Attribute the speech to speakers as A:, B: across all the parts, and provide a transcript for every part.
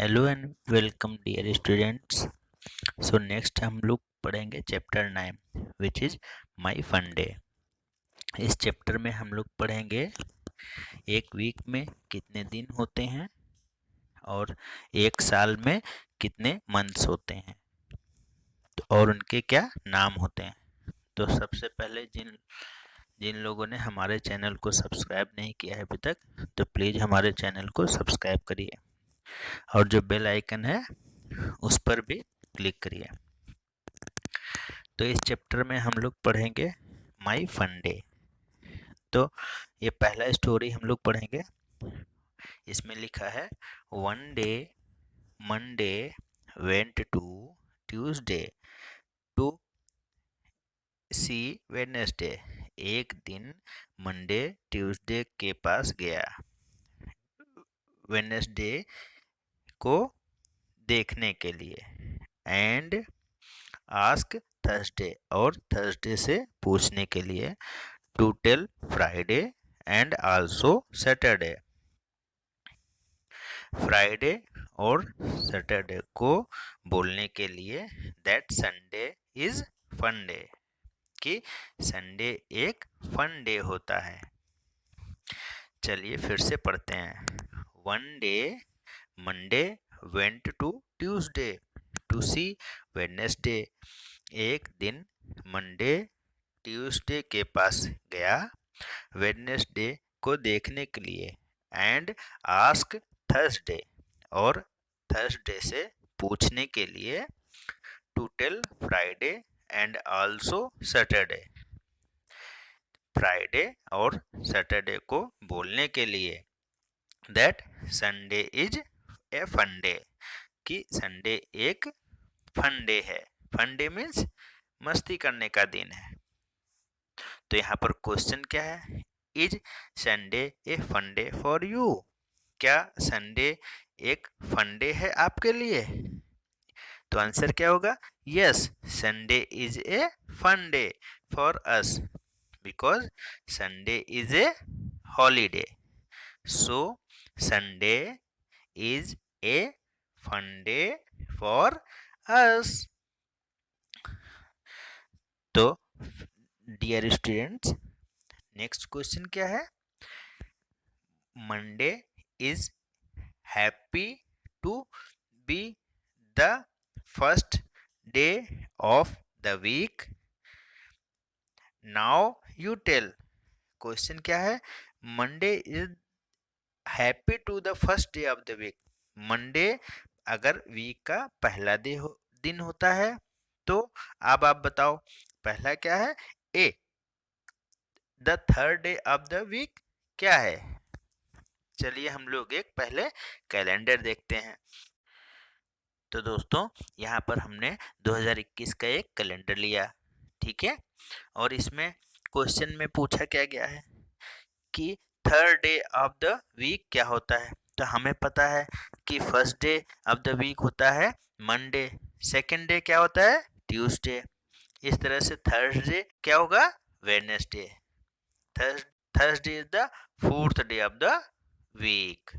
A: Hello and welcome dear students. So next हम लोग पढ़ेंगे chapter 9 which is my fun day. इस चैप्टर में हम लोग पढ़ेंगे एक वीक में कितने दिन होते हैं और एक साल में कितने मंथ्स होते हैं और उनके क्या नाम होते हैं। तो सबसे पहले जिन जिन लोगों ने हमारे चैनल को सब्सक्राइब नहीं किया है अभी तक, तो प्लीज़ हमारे चैनल को सब्सक्राइब करिए और जो बेल आइकन है उस पर भी क्लिक करिए। तो इस चैप्टर में हम लोग पढ़ेंगे माई फन डे। तो ये पहला स्टोरी हम लोग पढ़ेंगे। इसमें लिखा है one day Monday went to Tuesday to see Wednesday. एक दिन मंडे ट्यूसडे के पास गया वेडनेसडे को देखने के लिए एंड आस्क थर्सडे और थर्सडे से पूछने के लिए to tell Friday and also Saturday. Friday और सैटरडे को बोलने के लिए that Sunday is fun day, कि संडे एक फन डे होता है। चलिए फिर से पढ़ते हैं। One day Monday went to Tuesday to see Wednesday. एक दिन मंडे ट्यूसडे के पास गया वेडनेसडे को देखने के लिए एंड आस्क थर्सडे और थर्सडे से पूछने के लिए to tell Friday and also Saturday. Friday और सैटरडे को बोलने के लिए that Sunday is a fun day, कि संडे एक फन डे है। फन डे मीन्स मस्ती करने का दिन है। तो यहाँ पर क्वेश्चन क्या है, is Sunday a fun day for you? क्या संडे एक फन डे है आपके लिए? तो आंसर क्या होगा, yes Sunday is a fun day for us because Sunday is a holiday. So Sunday is a fun day for us. तो dear students, next question क्या है, Monday is happy to be the first day of the week. Now you tell. Question क्या है, Monday is happy to the first day of the week. Monday अगर week का पहला दिन होता है तो अब आप बताओ पहला क्या है, A. The third day of the week क्या है? चलिए हम लोग एक पहले कैलेंडर देखते हैं। तो दोस्तों यहाँ पर हमने 2021 का एक कैलेंडर लिया, ठीक है। और इसमें क्वेश्चन में पूछा क्या गया है कि third day of the week क्या होता है। तो हमें पता है कि first day of the week होता है मंडे, सेकंड डे क्या होता है ट्यूसडे। इस तरह से थर्सडे क्या होगा Wednesday. Thursday is the fourth day of the week.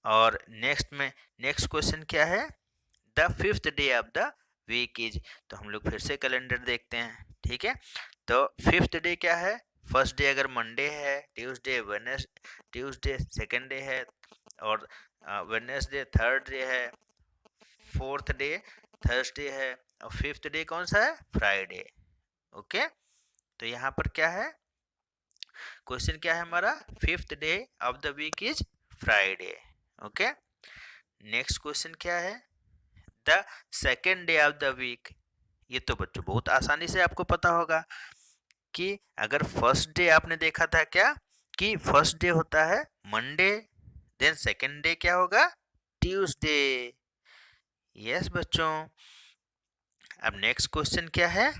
A: और नेक्स्ट क्वेश्चन क्या है, the fifth day of the week is. तो हम लोग फिर से कैलेंडर देखते हैं, ठीक है। तो फिफ्थ डे क्या है, फर्स्ट डे अगर मंडे है, ट्यूसडे सेकंड डे है और वेडनेसडे थर्ड डे है, फोर्थ डे थर्सडे है और फिफ्थ डे कौन सा है, फ्राइडे। ओके, तो यहाँ पर क्या है, क्वेश्चन क्या है हमारा, fifth day of the week is Friday. Okay, next question क्या है, the second day of the week. ये तो बच्चों बहुत आसानी से आपको पता होगा कि अगर फर्स्ट डे आपने देखा था क्या, कि फर्स्ट डे होता है मंडे, देन सेकेंड डे क्या होगा ट्यूसडे। यस बच्चों। अब नेक्स्ट क्वेश्चन क्या है,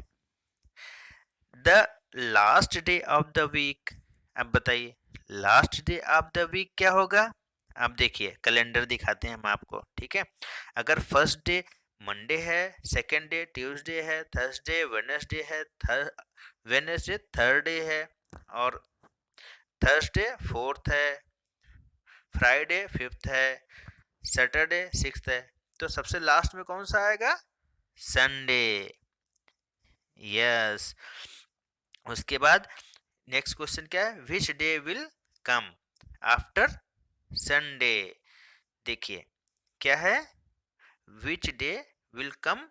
A: the last day of the week. अब बताइए last day of the week क्या होगा। अब देखिए कैलेंडर दिखाते हैं हम आपको, ठीक है। अगर फर्स्ट डे मंडे है, सेकेंड डे ट्यूसडे है, थर्सडे वेडनेसडे है, वेडनेसडे थर्ड डे है और थर्सडे फोर्थ है, फ्राइडे फिफ्थ है, सैटरडे 6th है, तो सबसे लास्ट में कौन सा आएगा? संडे। यस। उसके बाद नेक्स्ट क्वेश्चन क्या है? Which day will come after Sunday. देखिए क्या है? Which day will come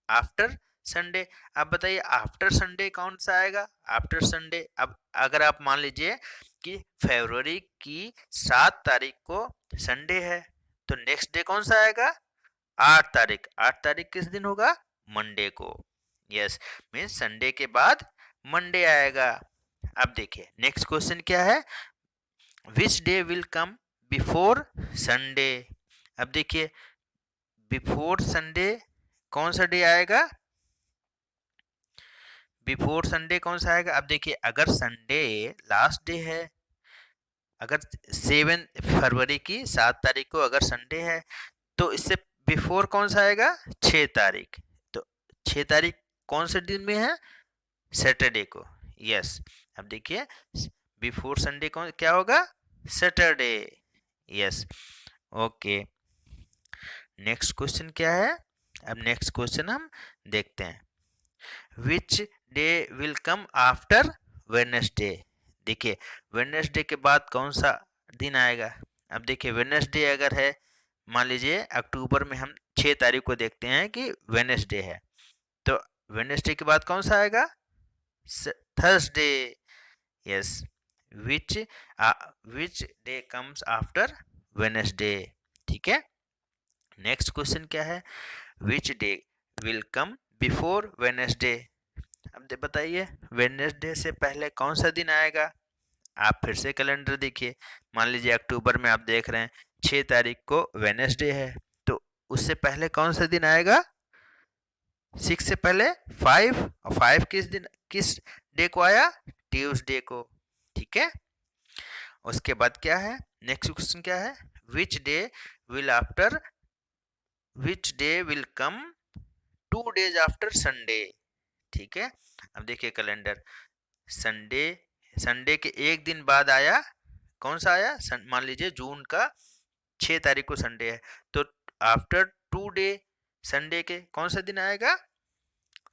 A: after Sunday. अब बताइए आफ्टर संडे कौन सा आएगा? आफ्टर संडे, अब अगर आप मान लीजिए कि फरवरी की 7 तारीख को संडे है, तो नेक्स्ट डे कौन सा आएगा? 8 तारीख। 8 तारीख किस दिन होगा? मंडे को। यस, मीन्स संडे के बाद मंडे आएगा। अब देखिए नेक्स्ट क्वेश्चन क्या है? Which day will come before Sunday. अब देखिए बिफोर संडे कौन सा डे आएगा? बिफोर संडे कौन सा आएगा? अब देखिए अगर संडे लास्ट डे है, अगर 7 फरवरी की 7 तारीख को अगर संडे है, तो इससे बिफोर कौन सा आएगा? 6 तारीख। तो 6 तारीख कौन से दिन में है? सैटरडे को। यस। अब देखिए बिफोर संडे कौन क्या होगा? Saturday. Yes. Okay. Next question क्या है? अब नेक्स्ट क्वेश्चन हम देखते हैं। Which day will come after Wednesday. देखिए वेडनेसडे के बाद कौन सा दिन आएगा? अब देखिए वेडनेसडे अगर है, मान लीजिए अक्टूबर में हम 6 तारीख को देखते हैं कि वेडनेसडे है, तो वेडनेसडे के बाद कौन सा आएगा? Thursday. Yes. Which which day comes after Wednesday. ठीक है। नेक्स्ट क्वेश्चन क्या है? Which day will come before Wednesday. अब बताइए वेडनेसडे से पहले कौन सा दिन आएगा? आप फिर से कैलेंडर देखिए, मान लीजिए अक्टूबर में आप देख रहे हैं 6 तारीख को वेडनेसडे है, तो उससे पहले कौन सा दिन आएगा? 6 से पहले 5, और 5 किस दिन किस डे को आया? ट्यूसडे को। ठीक है। उसके बाद क्या है? नेक्स्ट क्वेश्चन क्या है? Which day will after which day will come 2 days after Sunday. ठीक है। अब देखिए कैलेंडर, संडे संडे के एक दिन बाद आया, कौन सा आया? मान लीजिए जून का 6 तारीख को संडे है, तो आफ्टर 2 डे संडे के कौन सा दिन आएगा?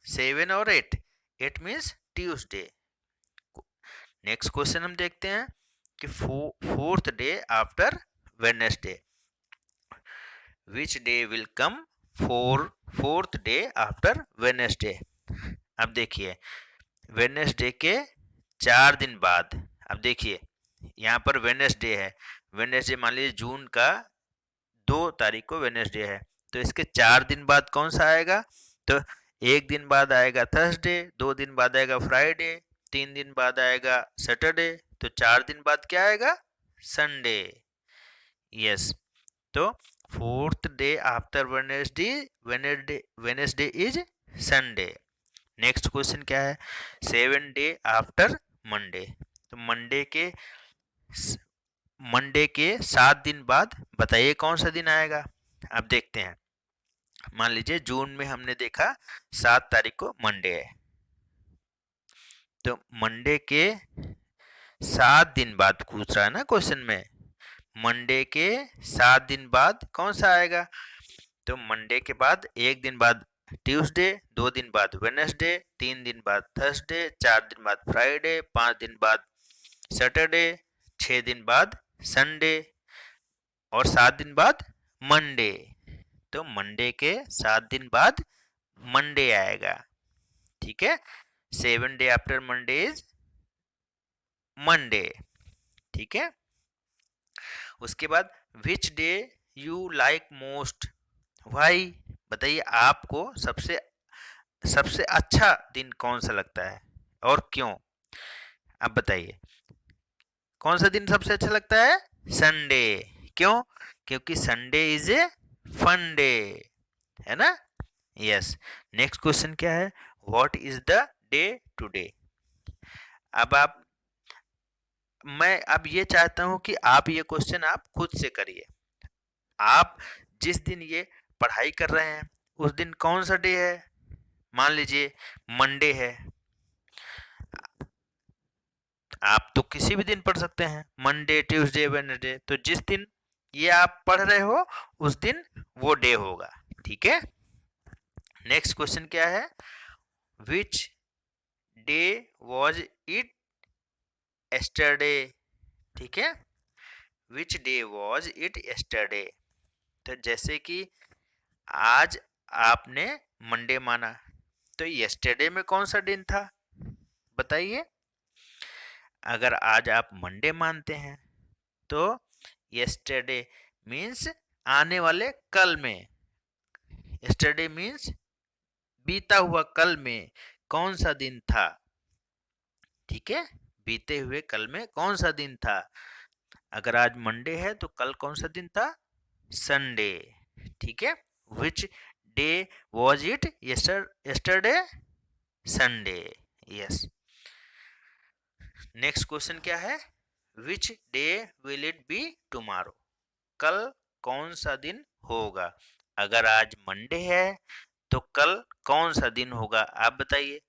A: 7 और 8। 8 मीन्स ट्यूसडे। नेक्स्ट क्वेश्चन हम देखते हैं कि fourth day after Wednesday. Which day will come fourth day after Wednesday. अब देखिए वेडनेसडे के 4 दिन बाद, अब देखिए यहाँ पर वेडनेसडे है, वेडनेसडे मान लीजिए जून का 2 तारीख को वेडनेसडे है, तो इसके 4 दिन बाद कौन सा आएगा? तो एक दिन बाद आएगा थर्सडे, 2 दिन बाद आएगा फ्राइडे, 3 दिन बाद आएगा सैटरडे, तो 4 दिन बाद क्या आएगा? संडे। यस। तो fourth day after Wednesday Wednesday is Sunday. Next question क्या है? 7 डे आफ्टर मंडे। तो मंडे के 7 दिन बाद बताइए कौन सा दिन आएगा? अब देखते हैं, मान लीजिए जून में हमने देखा 7 तारीख को मंडे है, तो मंडे के 7 दिन बाद पूछ रहा है ना क्वेश्चन में, मंडे के 7 दिन बाद कौन सा आएगा? तो मंडे के बाद एक दिन बाद ट्यूसडे, 2 दिन बाद वेडनेसडे, 3 दिन बाद थर्सडे, 4 दिन बाद फ्राइडे, 5 दिन बाद सैटरडे, 6 दिन बाद संडे, और 7 दिन बाद मंडे। तो मंडे के 7 दिन बाद मंडे आएगा। ठीक है। 7 day after Monday is Monday. ठीक है। उसके बाद which day you like most. भाई बताइए आपको सबसे सबसे अच्छा दिन कौन सा लगता है और क्यों? अब बताइए कौन सा दिन सबसे अच्छा लगता है? संडे। क्यों? क्योंकि Sunday is a fun day, है ना? यस। नेक्स्ट क्वेश्चन क्या है? What is the day today. अब मैं अब ये चाहता हूं कि आप ये क्वेश्चन आप खुद से करिए। आप जिस दिन ये पढ़ाई कर रहे हैं उस दिन कौन सा डे है? मान लीजिए मंडे है, आप तो किसी भी दिन पढ़ सकते हैं, मंडे ट्यूसडे वेडनेसडे, तो जिस दिन ये आप पढ़ रहे हो उस दिन वो डे होगा। ठीक है, नेक्स्ट क्वेश्चन क्या है, which day was it yesterday. ठीक है, which day was it yesterday. तो जैसे कि आज आपने मंडे माना, तो यस्टरडे में कौन सा दिन था बताइए। अगर आज आप मंडे मानते हैं तो यस्टरडे मीन्स आने वाले कल में, यस्टरडे मीन्स बीता हुआ कल में कौन सा दिन था। ठीक है, बीते हुए कल में कौन सा दिन था। अगर आज मंडे है तो कल कौन सा दिन था, संडे। ठीक है, which day was it yesterday, Sunday. Yes, next question क्या है, which day will it be tomorrow. कल कौन सा दिन होगा। अगर आज मंडे है तो कल कौन सा दिन होगा आप बताइए।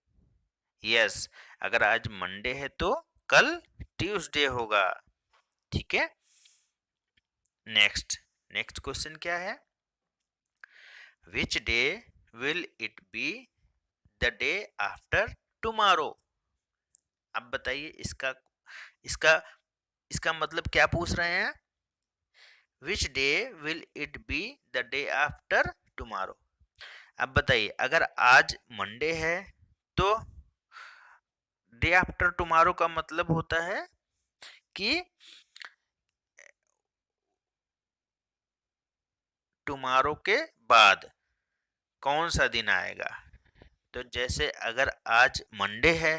A: यस, अगर आज मंडे है तो कल ट्यूसडे होगा। ठीक है, नेक्स्ट नेक्स्ट क्वेश्चन क्या है, which day will it be the day after tomorrow. अब बताइए इसका इसका इसका मतलब क्या पूछ रहे हैं, which day will it be the day after tomorrow. अब बताइए अगर आज मंडे है तो डे आफ्टर टुमारो का मतलब होता है कि टुमारो के बाद कौन सा दिन आएगा। तो जैसे अगर आज मंडे है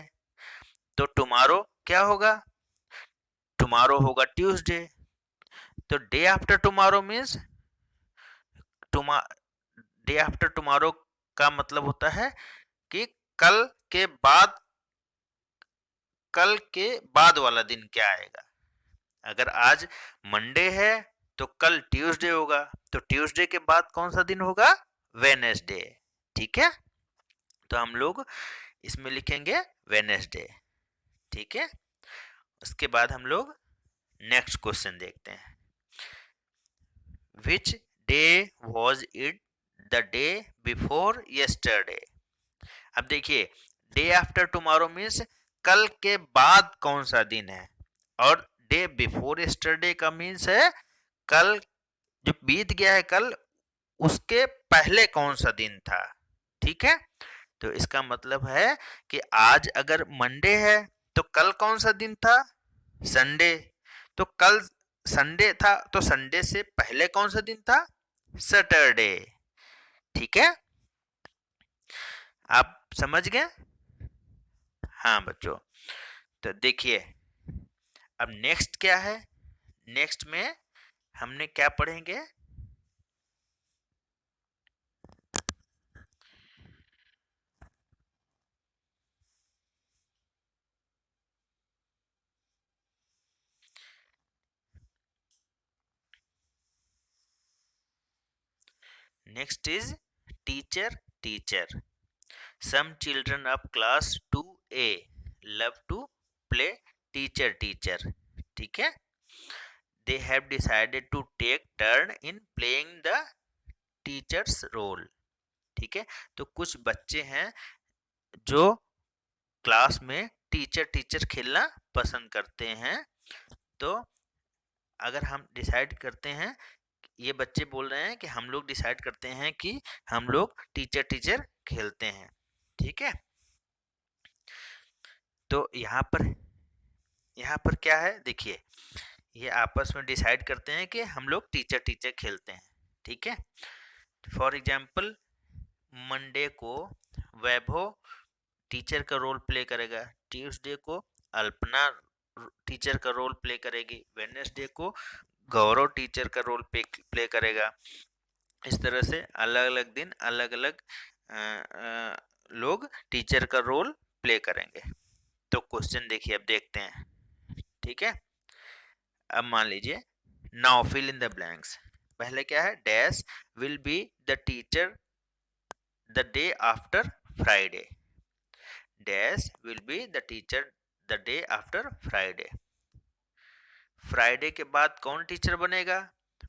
A: तो टुमारो क्या होगा, टुमारो होगा ट्यूसडे। तो day after tomorrow means tomo day after tomorrow का मतलब होता है कि कल के बाद, कल के बाद वाला दिन क्या आएगा। अगर आज मंडे है तो कल ट्यूसडे होगा, तो ट्यूसडे के बाद कौन सा दिन होगा, वेनेसडे। ठीक है, तो हम लोग इसमें लिखेंगे वेनेसडे। ठीक है, उसके बाद हम लोग नेक्स्ट क्वेश्चन देखते हैं, which day was it the day before yesterday. अब देखिए डे आफ्टर टुमारो मीन्स कल के बाद कौन सा दिन है, और डे बिफोर यस्टरडे का मीन्स है कल जो बीत गया है कल उसके पहले कौन सा दिन था। ठीक है, तो इसका मतलब है कि आज अगर मंडे है तो कल कौन सा दिन था, संडे। तो कल संडे था तो संडे से पहले कौन सा दिन था, सैटरडे। ठीक है, आप समझ गए। हाँ बच्चों, तो देखिए अब नेक्स्ट क्या है, नेक्स्ट में हमने क्या पढ़ेंगे, next is teacher teacher. Some children of class 2A love to play teacher teacher. ठीक है, they have decided to take turn in playing the teacher's role. ठीक है, तो कुछ बच्चे हैं जो क्लास में टीचर टीचर खेलना पसंद करते हैं। तो अगर हम डिसाइड करते हैं, ये बच्चे बोल रहे हैं कि हम लोग डिसाइड करते हैं कि हम लोग टीचर टीचर खेलते हैं। ठीक है, तो यहाँ पर क्या है देखिए, ये आपस में डिसाइड करते हैं कि हम लोग टीचर टीचर खेलते हैं। ठीक है, फॉर एग्जाम्पल मंडे को वैभव टीचर का रोल प्ले करेगा, ट्यूसडे को अल्पना टीचर का रोल प्ले करेगी, वेडनेसडे को गौरव टीचर का रोल प्ले करेगा। इस तरह से अलग अलग दिन अलग अलग लोग टीचर का रोल प्ले करेंगे। तो क्वेश्चन देखिए अब देखते हैं। ठीक है, अब मान लीजिए now fill in the blanks. पहले क्या है, dash will be the teacher the day after Friday, dash will be the teacher the day after Friday. Friday के बाद कौन टीचर बनेगा,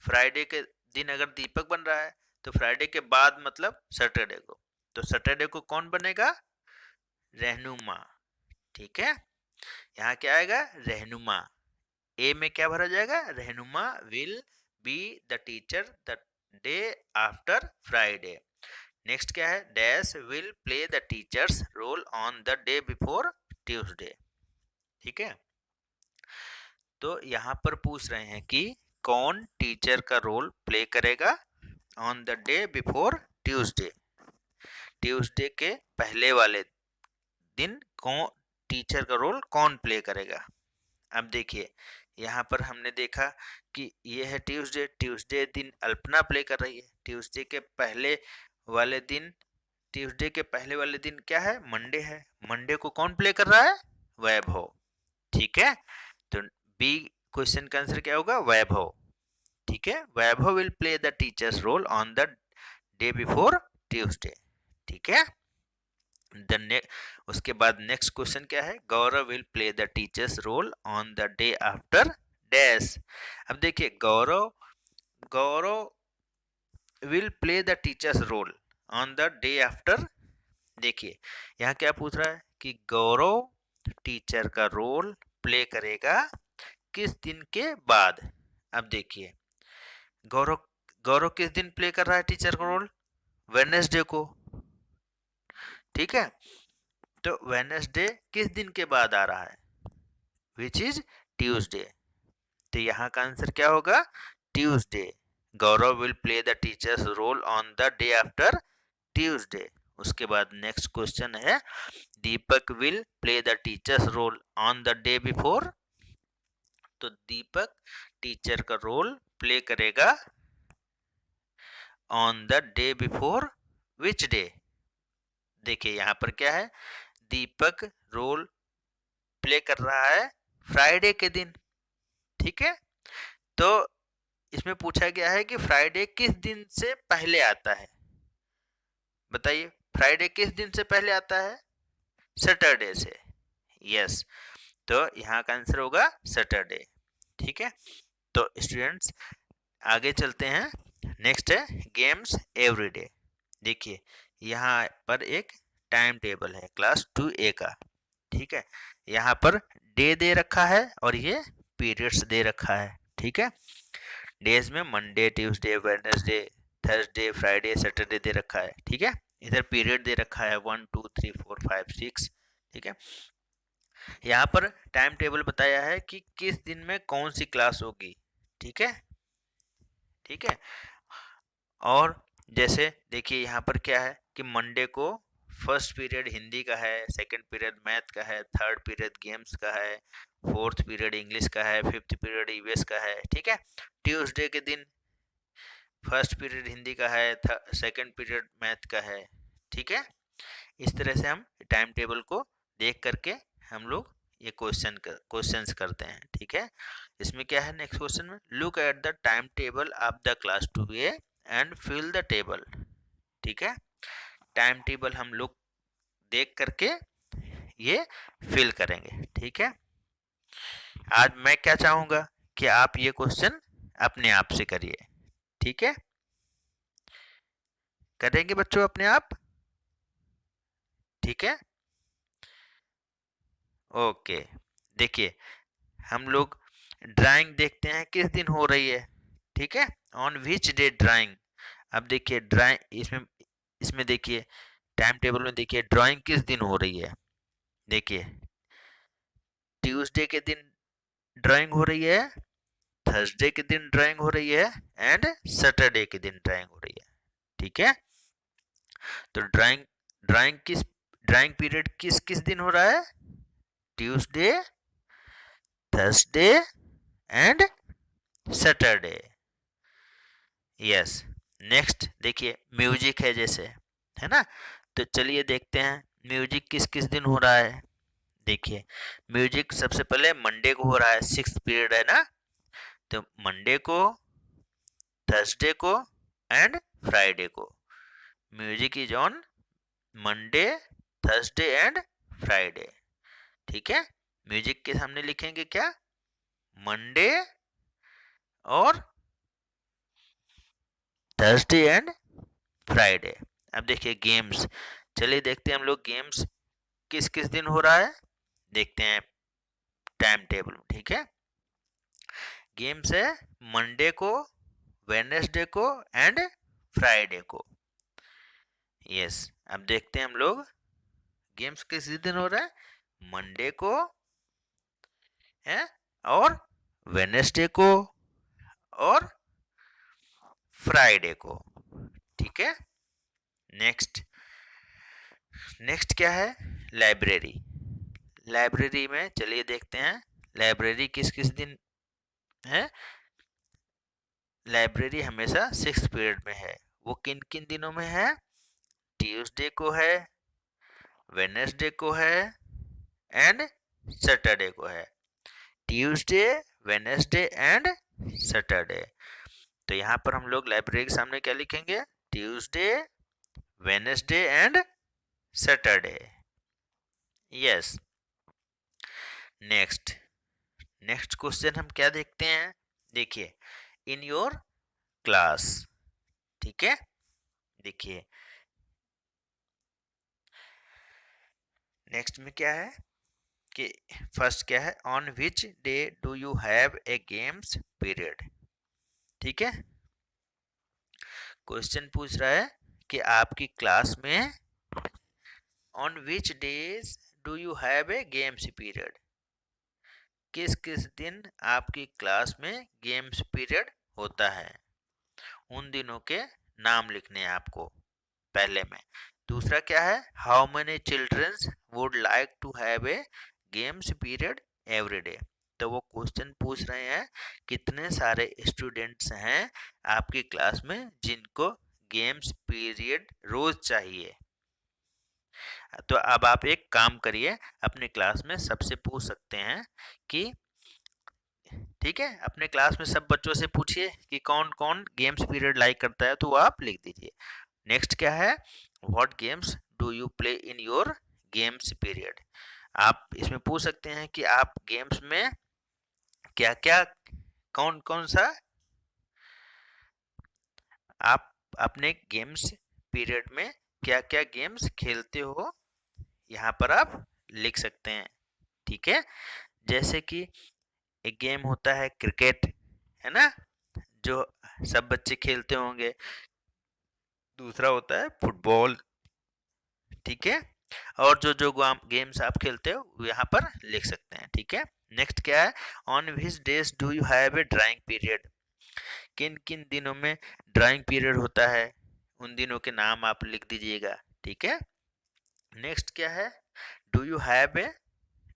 A: फ्राइडे के दिन अगर दीपक बन रहा है तो फ्राइडे के बाद मतलब सैटरडे को, तो सैटरडे को कौन बनेगा? रहनुमा। ठीक है, यहाँ क्या आएगा? रहनुमा। ए में क्या भरा जाएगा? रहनुमा will be the teacher the day after Friday. Next क्या है? Dash will play the teacher's role on the day before Tuesday. ठीक है, तो यहाँ पर पूछ रहे हैं कि कौन टीचर का रोल प्ले करेगा on the day before Tuesday. Tuesday के पहले वाले दिन कौन टीचर का रोल कौन प्ले करेगा? अब देखिए यहाँ पर हमने देखा कि ये है ट्यूसडे, ट्यूसडे दिन अल्पना प्ले कर रही है। ट्यूसडे के पहले वाले दिन, ट्यूसडे के पहले वाले दिन क्या है? मंडे है। मंडे को कौन प्ले कर रहा है? वैभव। ठीक है, तो बी क्वेश्चन का आंसर क्या होगा? वैभव। ठीक है, Vaibhav will play the teacher's role on the day before Tuesday. ठीक है, उसके बाद नेक्स्ट क्वेश्चन क्या है? Gaurav will play the teacher's role on the day after dash. अब देखिए Gaurav, Gaurav will play the teacher's role on the day after. देखिए यहाँ क्या पूछ रहा है कि गौरव टीचर का रोल प्ले करेगा किस दिन के बाद। अब देखिए गौरव, गौरव किस दिन प्ले कर रहा है टीचर का रोल? वेडनेसडे को। ठीक है, तो वेडनेसडे किस दिन के बाद आ रहा है? Which is Tuesday. तो यहाँ का आंसर क्या होगा? Tuesday. Gaurav will play the teacher's role on the day after Tuesday. उसके बाद नेक्स्ट क्वेश्चन है Deepak will play the teacher's role on the day before. तो दीपक टीचर का रोल प्ले करेगा on the day before which day. देखिए यहाँ पर क्या है? दीपक रोल प्ले कर रहा है फ्राइडे के दिन। ठीक है, तो इसमें पूछा गया है कि फ्राइडे किस दिन से पहले आता है? बताइए फ्राइडे किस दिन से पहले आता है? सैटरडे से। यस, तो यहाँ का आंसर होगा सैटरडे। ठीक है, तो स्टूडेंट्स आगे चलते हैं। नेक्स्ट है गेम्स एवरीडे। देखिए यहाँ पर एक टाइम टेबल है क्लास 2A का। ठीक है, यहाँ पर डे दे रखा है और ये पीरियड्स दे रखा है। ठीक है, डेज में Monday, Tuesday, Wednesday, Thursday, Friday, Saturday दे रखा है। ठीक है, इधर पीरियड दे रखा है 1 2 3 4 5 6। ठीक है, यहाँ पर टाइम टेबल बताया है कि किस दिन में कौन सी क्लास होगी। ठीक है, ठीक है, और जैसे देखिए यहाँ पर क्या है कि मंडे को फर्स्ट पीरियड हिंदी का है, सेकंड पीरियड मैथ का है, थर्ड पीरियड गेम्स का है, फोर्थ पीरियड इंग्लिश का है, फिफ्थ पीरियड ईवीएस का है। ठीक है, ट्यूसडे के दिन फर्स्ट पीरियड हिंदी का है, सेकंड पीरियड मैथ का है। ठीक है, इस तरह से हम टाइम टेबल को देख करके हम लोग ये क्वेश्चंस करते हैं। ठीक है, इसमें क्या है नेक्स्ट क्वेश्चन में? Look at the time table of the class 2A and fill the table. ठीक है, टाइम टेबल हम लोग देख करके ये फिल करेंगे। ठीक है, आज मैं क्या चाहूंगा कि आप ये क्वेश्चन अपने आप से करिए। ठीक है, करेंगे बच्चों अपने आप? ठीक है, ओके। देखिए हम लोग ड्राइंग देखते हैं किस दिन हो रही है। ठीक है, ऑन विच डे ड्राइंग। अब देखिए ड्राइंग इसमें इसमें देखिए टाइम टेबल में देखिए ड्राइंग किस दिन हो रही है। देखिए ट्यूसडे के दिन ड्राइंग हो रही है, थर्सडे के दिन ड्राइंग हो रही है एंड सैटरडे के दिन ड्राइंग हो रही है। ठीक है, तो ड्राइंग ड्राइंग किस ड्राइंग पीरियड किस किस दिन हो रहा है? Tuesday, Thursday and Saturday. Yes, next देखिए म्यूजिक है जैसे, है ना? तो चलिए देखते हैं म्यूजिक किस किस दिन हो रहा है। देखिए म्यूजिक सबसे पहले मंडे को हो रहा है, सिक्स्थ पीरियड है ना, तो मंडे को, थर्सडे को एंड फ्राइडे को। Music is on Monday, Thursday and Friday. ठीक है, म्यूजिक के सामने लिखेंगे क्या? मंडे और थर्सडे एंड फ्राइडे। अब देखिए गेम्स, चलिए देखते हैं हम लोग गेम्स किस किस दिन हो रहा है, देखते हैं टाइम टेबल। ठीक है, गेम्स है मंडे को, वेडनेसडे को एंड फ्राइडे को। यस, अब देखते हैं हम लोग गेम्स किस दिन हो रहा है, मंडे को है और वेडनेसडे को और फ्राइडे को। ठीक है, नेक्स्ट नेक्स्ट क्या है, लाइब्रेरी। लाइब्रेरी में चलिए देखते हैं लाइब्रेरी किस किस दिन है। लाइब्रेरी हमेशा 6th पीरियड में है। वो किन किन दिनों में है, ट्यूसडे को है, वेडनेसडे को है एंड सैटरडे को है। Tuesday, Wednesday and Saturday. तो यहाँ पर हम लोग लाइब्रेरी के सामने क्या लिखेंगे, Tuesday, Wednesday and Saturday. Yes, next next question हम क्या देखते हैं, देखिए इन योर क्लास। ठीक है, देखिए नेक्स्ट में क्या है कि फर्स्ट क्या है, on which day do you have a games period. ठीक है, क्वेश्चन पूछ रहा है कि आपकी क्लास में on which days do you have a games period, किस किस दिन आपकी क्लास में गेम्स पीरियड होता है। उन दिनों के नाम लिखने हैं आपको पहले में। दूसरा क्या है, how many childrens would like to have a games period every day. तो वो क्वेश्चन पूछ रहे हैं कितने सारे स्टूडेंट्स हैं आपकी क्लास में जिनको गेम्स पीरियड रोज चाहिए। तो अब आप एक काम करिए, अपने क्लास में सबसे पूछ सकते हैं कि, ठीक है, अपने क्लास में सब बच्चों से पूछिए कि कौन कौन गेम्स पीरियड लाइक करता है, तो वो आप लिख दीजिए। नेक्स्ट क्या है, what games do you play in your games period. आप इसमें पूछ सकते हैं कि आप गेम्स में क्या क्या, कौन कौन सा आप अपने गेम्स पीरियड में क्या क्या गेम्स खेलते हो, यहाँ पर आप लिख सकते हैं। ठीक है, जैसे कि एक गेम होता है क्रिकेट, है ना, जो सब बच्चे खेलते होंगे। दूसरा होता है फुटबॉल। ठीक है, और जो जो गेम्स आप खेलते हो वो यहाँ पर लिख सकते हैं। ठीक है, नेक्स्ट क्या है, on which days do you have a drawing period, किन किन दिनों में ड्राइंग पीरियड होता है, उन दिनों के नाम आप लिख दीजिएगा। ठीक है, नेक्स्ट क्या है, do you have a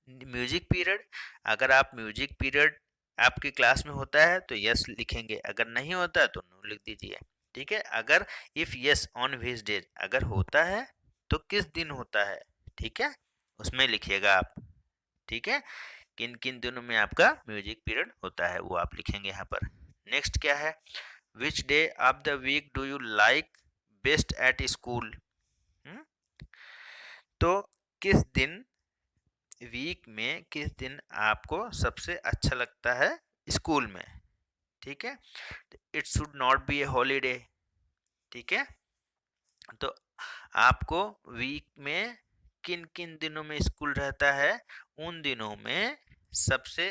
A: music period, अगर आप म्यूजिक पीरियड आपकी क्लास में होता है तो यस लिखेंगे, अगर नहीं होता है तो नो लिख दीजिए। ठीक है, अगर if yes on which days, अगर होता है तो किस दिन होता है, ठीक है, उसमें लिखिएगा आप। ठीक है, किन किन दिनों में आपका म्यूजिक पीरियड होता है वो आप लिखेंगे यहाँ पर। नेक्स्ट क्या है, which day of the week do you like best at school. तो किस दिन, वीक में किस दिन आपको सबसे अच्छा लगता है स्कूल में। ठीक है, it should not be A holiday. ठीक है, तो आपको वीक में किन किन दिनों में स्कूल रहता है, उन दिनों में सबसे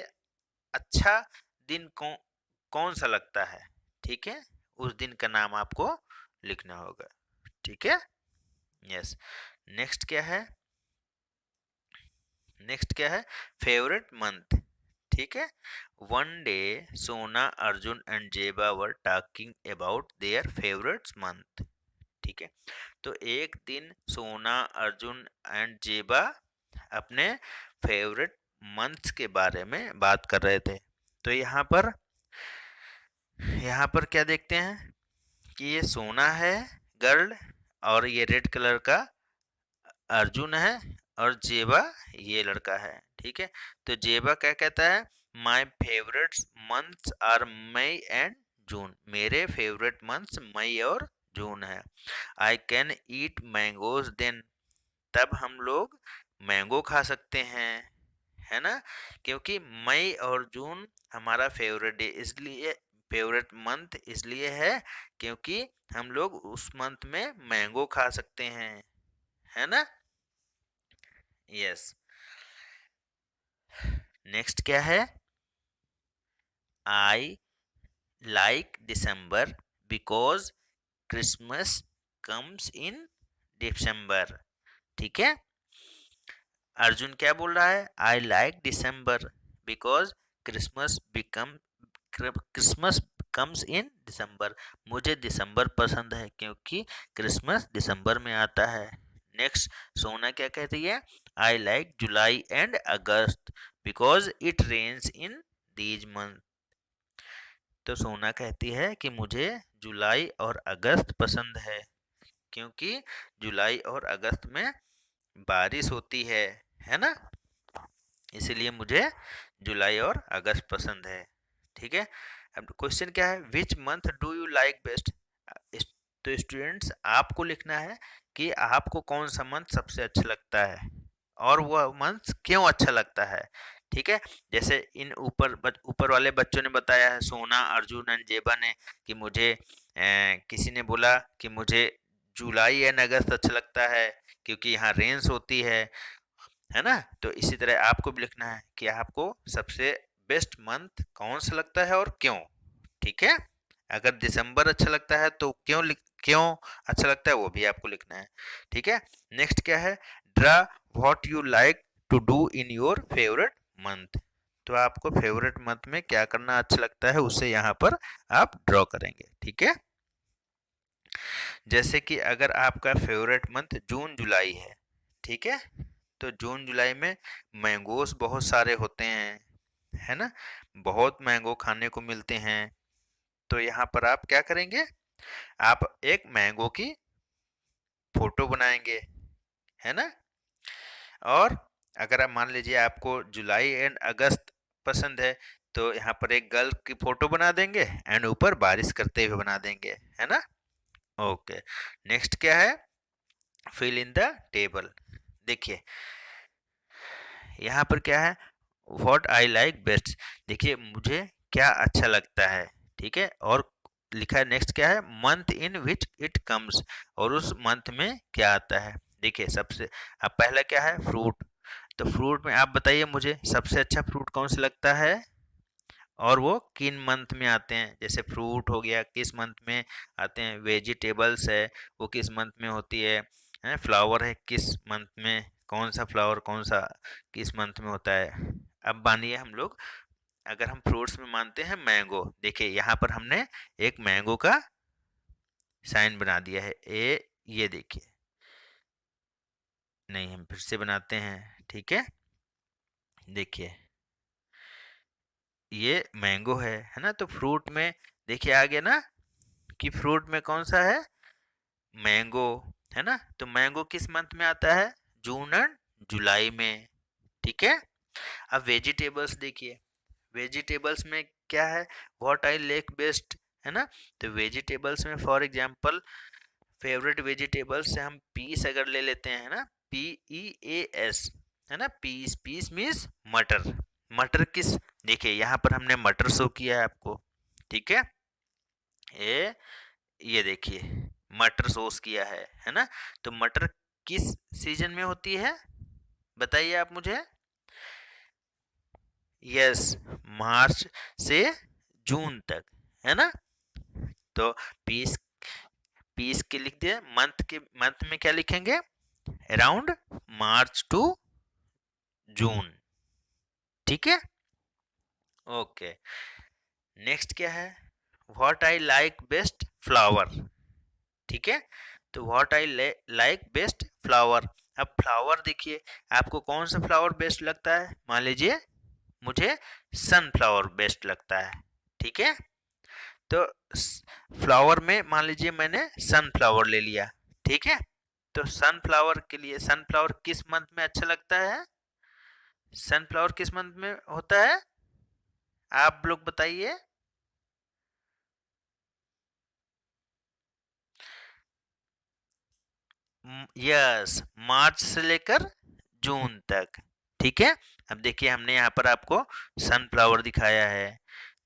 A: अच्छा दिन कौन सा लगता है। ठीक है, उस दिन का नाम आपको लिखना होगा। ठीक है, यस, नेक्स्ट क्या है, नेक्स्ट क्या है, फेवरेट मंथ। ठीक है, वन डे सोना, अर्जुन एंड जेबा were talking about their favourite month. ठीक है, तो एक दिन सोना, अर्जुन एंड जेबा अपने फेवरेट मंथ्स के बारे में बात कर रहे थे। तो यहाँ पर क्या देखते हैं कि ये सोना है गर्ल, और ये रेड कलर का अर्जुन है, और जेबा ये लड़का है। ठीक है, तो जेबा क्या कहता है, my favourite months are May and June, मेरे फेवरेट मंथ्स मई और जून है। I can eat mangoes then, तब हम लोग मैंगो खा सकते हैं, है ना, क्योंकि मई और जून हमारा फेवरेट डे, इसलिए फेवरेट मंथ इसलिए है क्योंकि हम लोग उस मंथ में मैंगो खा सकते हैं, है ना। यस। नेक्स्ट क्या है, I like December because Christmas comes in December. ठीक है, अर्जुन क्या बोल रहा है, I like December because Christmas become Christmas comes in December. मुझे दिसंबर पसंद है क्योंकि क्रिसमस दिसंबर में आता है। नेक्स्ट सोना क्या कहती है, I like July and August because it rains in these month. तो सोना कहती है कि मुझे जुलाई और अगस्त पसंद है क्योंकि जुलाई और अगस्त में बारिश होती है ना, इसलिए मुझे जुलाई और अगस्त पसंद है। ठीक है, अब क्वेश्चन क्या है, which month do you like best. तो स्टूडेंट्स आपको लिखना है कि आपको कौन सा मंथ सबसे अच्छा लगता है और वह मंथ क्यों अच्छा लगता है। ठीक है, जैसे इन ऊपर वाले बच्चों ने बताया है, सोना, अर्जुन एंड जेबा ने, कि मुझे किसी ने बोला कि मुझे जुलाई एंड अगस्त अच्छा लगता है क्योंकि यहाँ रेंस होती है ना। तो इसी तरह आपको भी लिखना है कि आपको सबसे बेस्ट मंथ कौन सा लगता है और क्यों। ठीक है, अगर दिसंबर अच्छा लगता है तो क्यों अच्छा लगता है वो भी आपको लिखना है। ठीक है, नेक्स्ट क्या है, draw what you like to do in your favourite month. तो आपको फेवरेट मंथ में क्या करना अच्छा लगता है उसे यहाँ पर आप ड्रॉ करेंगे। ठीक है, जैसे कि अगर आपका फेवरेट मंथ जून जुलाई है, ठीक है, तो जून जुलाई में मैंगोस बहुत सारे होते हैं, है ना, बहुत मैंगो खाने को मिलते हैं। तो यहाँ पर आप क्या करेंगे, आप एक मैंगो की फोटो बनाएंगे, है ना। और अगर आप मान लीजिए आपको जुलाई एंड अगस्त पसंद है तो यहाँ पर एक गर्ल की फोटो बना देंगे एंड ऊपर बारिश करते हुए बना देंगे, है ना। ओके, नेक्स्ट क्या है, फिल इन द टेबल। देखिए यहाँ पर क्या है, व्हाट आई लाइक बेस्ट, देखिए मुझे क्या अच्छा लगता है। ठीक है, और लिखा है नेक्स्ट क्या है, month in which it comes, और उस मंथ में क्या आता है। देखिए सबसे अब पहला क्या है, फ्रूट। तो फ्रूट में आप बताइए मुझे सबसे अच्छा फ्रूट कौन सा लगता है और वो किन मंथ में आते हैं। जैसे फ्रूट हो गया किस मंथ में आते हैं, वेजिटेबल्स है वो किस मंथ में होती है, फ्लावर है किस मंथ में, कौन सा फ्लावर कौन सा किस मंथ में होता है। अब मानिए हम लोग अगर हम फ्रूट्स में मानते हैं मैंगो, देखिए यहाँ पर हमने एक मैंगो का साइन बना दिया है ये देखिए, नहीं हम फिर से बनाते हैं। ठीक है, देखिए ये मैंगो है ना, तो फ्रूट में देखिए आ गया ना कि फ्रूट में कौन सा है, मैंगो, है ना। तो मैंगो किस मंथ में आता है, जून एंड जुलाई में। ठीक है, अब वेजिटेबल्स देखिए, वेजिटेबल्स में क्या है, व्हाट आई लाइक बेस्ट, है ना। तो वेजिटेबल्स में फॉर एग्जांपल फेवरेट वेजिटेबल्स से हम पीस अगर ले लेते हैं, है ना, PEAS, है ना, पीस, पीस मीन्स मटर। मटर किस, देखिए यहाँ पर हमने मटर शो किया है आपको। ठीक है, ये ये देखिए मटर सोस किया है ना। तो मटर किस सीजन में होती है बताइए आप मुझे। यस, मार्च से जून तक, है ना। तो पीस, पीस के लिख दिया, मंथ में क्या लिखेंगे, अराउंड मार्च टू जून। ठीक है, ओके, नेक्स्ट क्या है, what I like best flower. ठीक है, तो what I like best flower. अब फ्लावर देखिए आपको कौन सा फ्लावर बेस्ट लगता है, मान लीजिए मुझे सनफ्लावर बेस्ट लगता है। ठीक है, तो फ्लावर में मान लीजिए मैंने सनफ्लावर ले लिया। ठीक है, तो सनफ्लावर के लिए सनफ्लावर किस मंथ में अच्छा लगता है, सनफ्लावर किस मंथ में होता है आप लोग बताइए। यस, मार्च से लेकर जून तक। ठीक है, अब देखिए हमने यहाँ पर आपको सनफ्लावर दिखाया है,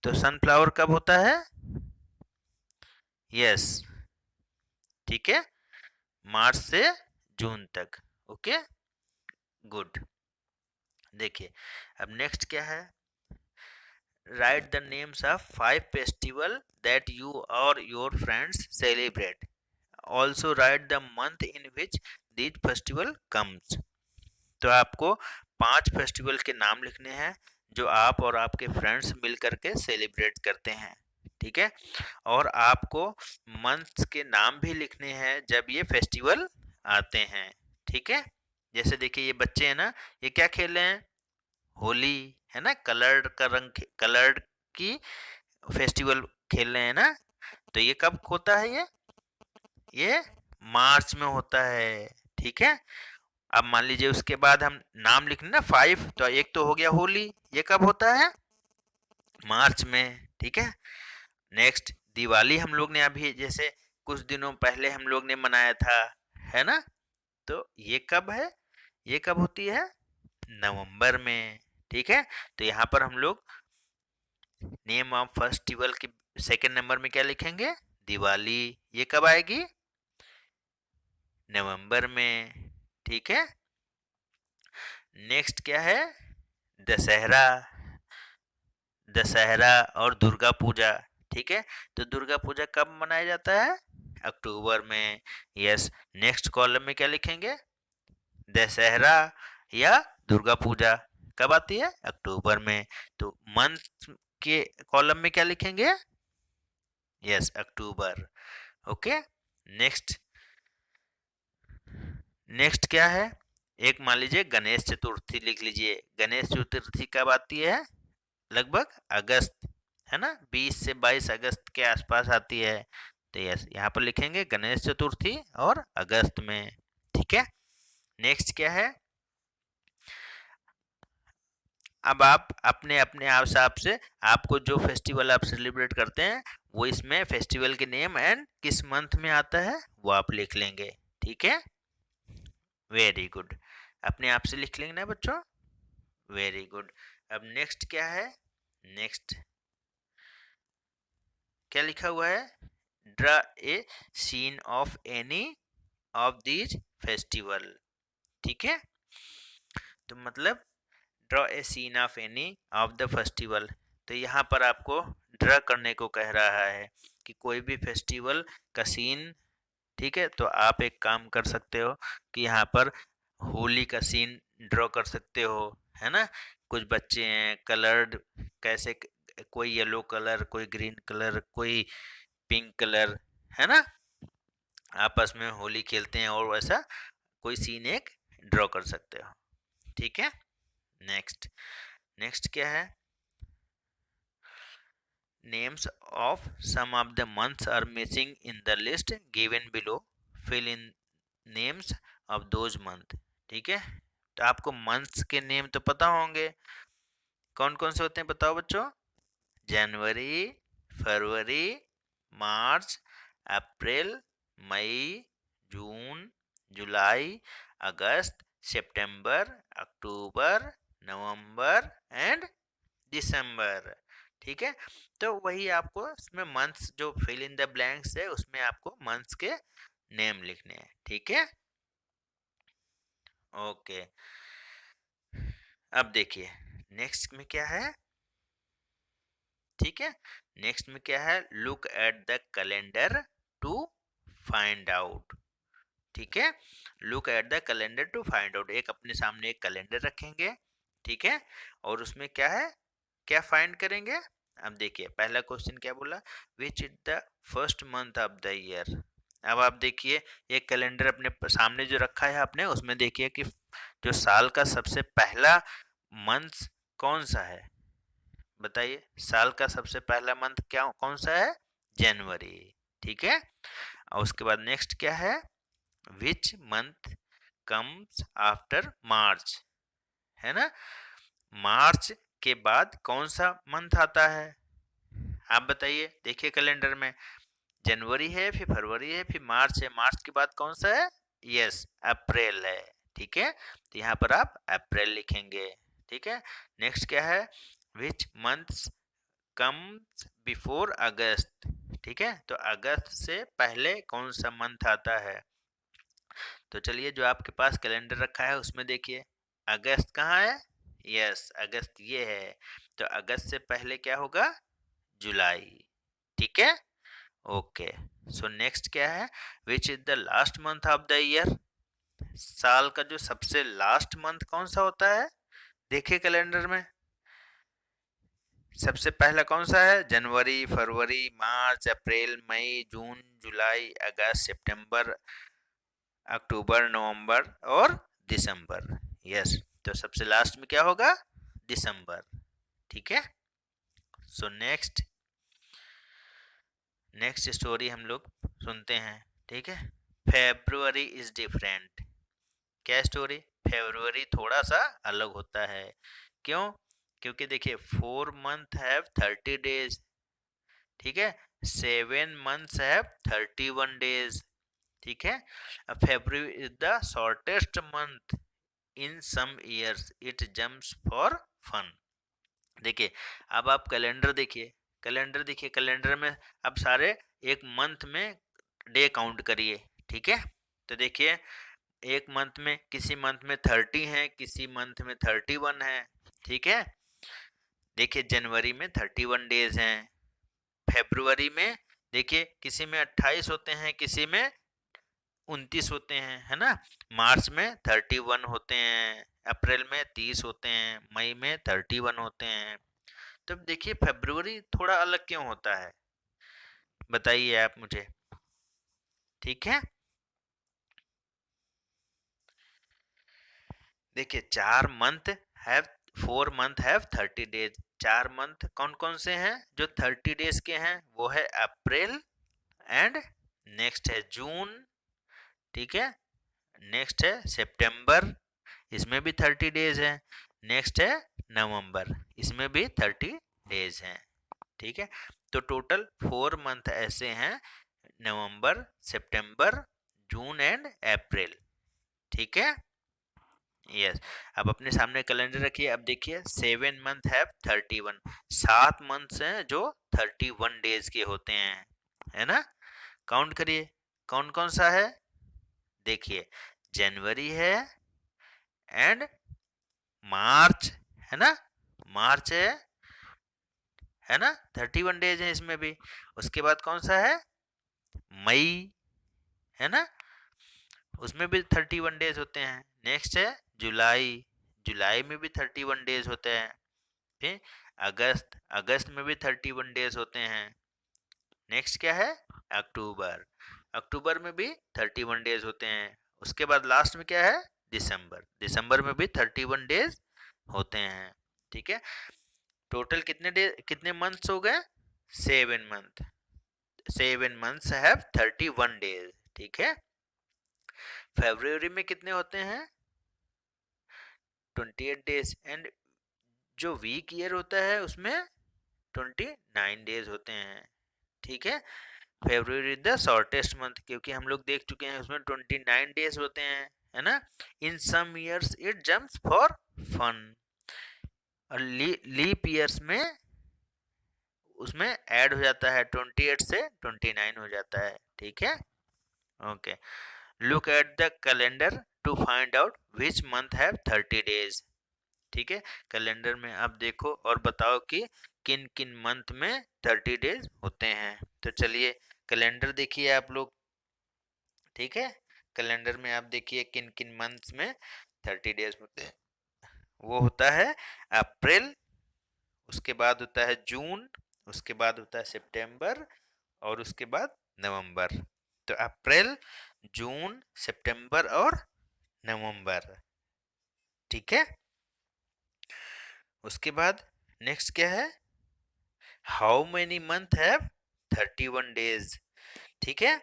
A: तो सनफ्लावर कब होता है? यस, ठीक है, मार्च से जून तक। Okay, good. देखिए अब नेक्स्ट क्या है, write the names of 5 festival that you or your friends celebrate, also write the month in which this festival comes. तो आपको 5 फेस्टिवल के नाम लिखने हैं जो आप और आपके फ्रेंड्स मिल करके सेलिब्रेट करते हैं, ठीक है। और आपको मंथ्स के नाम भी लिखने हैं जब ये फेस्टिवल आते हैं, ठीक है। जैसे देखिए ये बच्चे हैं ना, ये क्या खेल रहे हैं? होली, है ना, कलर्ड का रंग, कलर्ड की फेस्टिवल खेल रहे हैं ना। तो ये कब होता है? ये मार्च में होता है, ठीक है। अब मान लीजिए उसके बाद हम नाम लिखने ना 5, तो एक तो हो गया होली, ये कब होता है? मार्च में, ठीक है। नेक्स्ट दिवाली हम लोग ने अभी जैसे कुछ दिनों पहले हम लोग ने मनाया था, है ना। तो ये कब है? ये कब होती है? नवंबर में, ठीक है। तो यहाँ पर हम लोग नेम ऑफ फेस्टिवल के सेकंड नंबर में क्या लिखेंगे? दिवाली। ये कब आएगी? नवंबर में, ठीक है। नेक्स्ट क्या है? दशहरा। दशहरा और दुर्गा पूजा, ठीक है। तो दुर्गा पूजा कब मनाया जाता है? अक्टूबर में। यस, नेक्स्ट कॉलम में क्या लिखेंगे? दशहरा या दुर्गा पूजा कब आती है? अक्टूबर में। तो मंथ के कॉलम में क्या लिखेंगे? Yes, October. Okay, next. Next क्या है? एक मान लीजिए गणेश चतुर्थी लिख लीजिए। गणेश चतुर्थी कब आती है? लगभग अगस्त, है ना, 20 से 22 अगस्त के आसपास आती है। तो यस, यहाँ पर लिखेंगे गणेश चतुर्थी और अगस्त में, ठीक है। नेक्स्ट क्या है? अब आप अपने अपने हिसाब से आपको जो फेस्टिवल आप सेलिब्रेट करते हैं वो इसमें फेस्टिवल के नेम एंड किस मंथ में आता है वो आप लिख लेंगे, ठीक है। वेरी गुड, अपने आप से लिख लेंगे ना बच्चों। Very good. अब नेक्स्ट क्या है? नेक्स्ट क्या लिखा हुआ है? Draw a scene of any of these festival, ठीक है। तो मतलब draw a scene of any of the festival, तो यहाँ पर आपको ड्रा करने को कह रहा है कि कोई भी फेस्टिवल का सीन, ठीक है। तो आप एक काम कर सकते हो कि यहाँ पर होली का सीन ड्रॉ कर सकते हो, है ना। कुछ बच्चे हैं कलर्ड, कैसे, कोई येलो कलर, कोई ग्रीन कलर, कोई पिंक कलर, है ना, आपस में होली खेलते हैं और वैसा कोई सीन एक ड्रॉ कर सकते हो, ठीक है। नेक्स्ट, नेक्स्ट क्या है? Names of some of the months are missing in the list given below. Fill in names of those month, ठीक है। तो आपको मंथ्स के नेम तो पता होंगे, कौन कौन से होते हैं बताओ बच्चों? जनवरी, फरवरी, मार्च, अप्रैल, मई, जून, जुलाई, अगस्त, सितंबर, अक्टूबर, नवंबर एंड दिसंबर, ठीक है। तो वही आपको इसमें मंथ्स जो फिल इन द ब्लैंक्स है उसमें आपको मंथ्स के नेम लिखने हैं, ठीक है। ओके, अब देखिए नेक्स्ट में क्या है, ठीक है। नेक्स्ट में क्या है? Look at the calendar to find out, ठीक है। Look at the calendar to find out, एक अपने सामने एक कैलेंडर रखेंगे, ठीक है। और उसमें क्या है, क्या फाइंड करेंगे? अब देखिए पहला क्वेश्चन क्या बोला, which is the first month of the year. अब आप देखिए एक कैलेंडर अपने सामने जो रखा है आपने, उसमें देखिए कि जो साल का सबसे पहला मंथ कौन सा है, बताइए। साल का सबसे पहला मंथ क्या कौन सा है? जनवरी, ठीक है। और उसके बाद नेक्स्ट क्या है? Which month comes after March, है ना। मार्च के बाद कौन सा मंथ आता है? आप बताइए, देखिए कैलेंडर में जनवरी है, फिर फरवरी है, फिर मार्च है, मार्च के बाद कौन सा है? यस, अप्रैल है, ठीक है। तो यहाँ पर आप अप्रैल लिखेंगे, ठीक है। नेक्स्ट क्या है? विच मंथ्स कम्स बिफोर अगस्त, ठीक है। तो अगस्त से पहले कौन सा मंथ आता है? तो चलिए, जो आपके पास कैलेंडर रखा है उसमें देखिए, अगस्त कहाँ है? यस, अगस्त ये है। तो अगस्त से पहले क्या होगा? जुलाई, ठीक है। ओके, सो नेक्स्ट क्या है? Which is the last month of the year? साल का जो सबसे लास्ट मंथ कौन सा होता है? देखिए कैलेंडर में, सबसे पहला कौन सा है? जनवरी, फरवरी, मार्च, अप्रैल, मई, जून, जुलाई, अगस्त, सितंबर, अक्टूबर, नवंबर और दिसंबर। यस, तो सबसे लास्ट में क्या होगा? दिसंबर, ठीक है। सो नेक्स्ट स्टोरी हम लोग सुनते हैं, ठीक है। February is different. क्या स्टोरी? फेब्रुअरी थोड़ा सा अलग होता है। क्यों? क्योंकि देखिए, 4 मंथ हैव 30 डेज, ठीक है। 7 मंथ्स हैव 31 डेज, ठीक है। February is the shortest month in some years, it jumps for fun. देखिए, अब आप कैलेंडर देखिए, कैलेंडर में अब सारे एक मंथ में डे काउंट करिए, ठीक है। तो देखिए, एक मंथ में, किसी मंथ में 30 है, किसी मंथ में 31 है, ठीक है। देखिए, जनवरी में 31 डेज हैं, फेब्रुअरी में देखिए किसी में 28 होते हैं, किसी में 29 होते हैं, है ना। मार्च में 31 होते हैं, अप्रैल में 30 होते हैं, मई में 31 होते हैं। तो देखिए, फरवरी थोड़ा अलग क्यों होता है, बताइए आप मुझे, ठीक है। देखिए, 4 मंथ हैव 30 डेज। 4 मंथ कौन कौन से हैं जो 30 डेज के हैं? वो है अप्रैल, एंड नेक्स्ट है जून, ठीक है। नेक्स्ट है सितंबर, इसमें भी 30 डेज है। नेक्स्ट है नवंबर, इसमें भी 30 डेज हैं, ठीक है। तो टोटल 4 मंथ ऐसे हैं, नवंबर, सितंबर, जून एंड अप्रैल, ठीक है। यस, अब अपने सामने कैलेंडर रखिए। अब देखिए, 7 मंथ हैव 31, 7 मंथ्स हैं जो 31 डेज के होते हैं, है ना। काउंट करिए, कौन कौन सा है? देखिए, जनवरी एंड मार्च है ना, मार्च है ना, 31 डेज है इसमें भी। उसके बाद कौन सा है? मई, है ना, उसमें भी 31 डेज होते हैं। नेक्स्ट है जुलाई, जुलाई में भी 31 डेज होते हैं। फिर अगस्त, अगस्त में भी 31 डेज होते हैं। नेक्स्ट क्या है? अक्टूबर, अक्टूबर में भी 31 डेज होते हैं। उसके बाद लास्ट में क्या है? दिसंबर, दिसंबर में भी 31 डेज होते हैं, ठीक है। टोटल कितने डे, कितने मंथ्स हो गए? 7 मंथ, 7 मंथ्स हैव 31 डेज, ठीक है। फरवरी में कितने होते हैं? 28 डेज, एंड जो वीक ईयर होता है उसमें 29 डेज होते हैं, ठीक है। फरवरी इज द शॉर्टेस्ट मंथ, क्योंकि हम लोग देख चुके हैं उसमें 29 डेज होते हैं, है ना। In some years it jumps for fun, और लीप ईयर्स में उसमें ऐड हो जाता है, 28 से 29 हो जाता है, ठीक है। Okay, look at the calendar to find out which month have 30 days, ठीक है। कैलेंडर में आप देखो और बताओ कि किन किन मंथ में 30 डेज होते हैं। तो चलिए, कैलेंडर देखिए आप लोग, ठीक है। कैलेंडर में आप देखिए किन किन मंथ्स में 30 डेज होते हैं। वो होता है अप्रैल, उसके बाद होता है जून, उसके बाद होता है सितंबर, और उसके बाद नवंबर। तो अप्रैल, जून, सितंबर और नवंबर, ठीक है। उसके बाद नेक्स्ट क्या है? How many month have 31 days, ठीक है।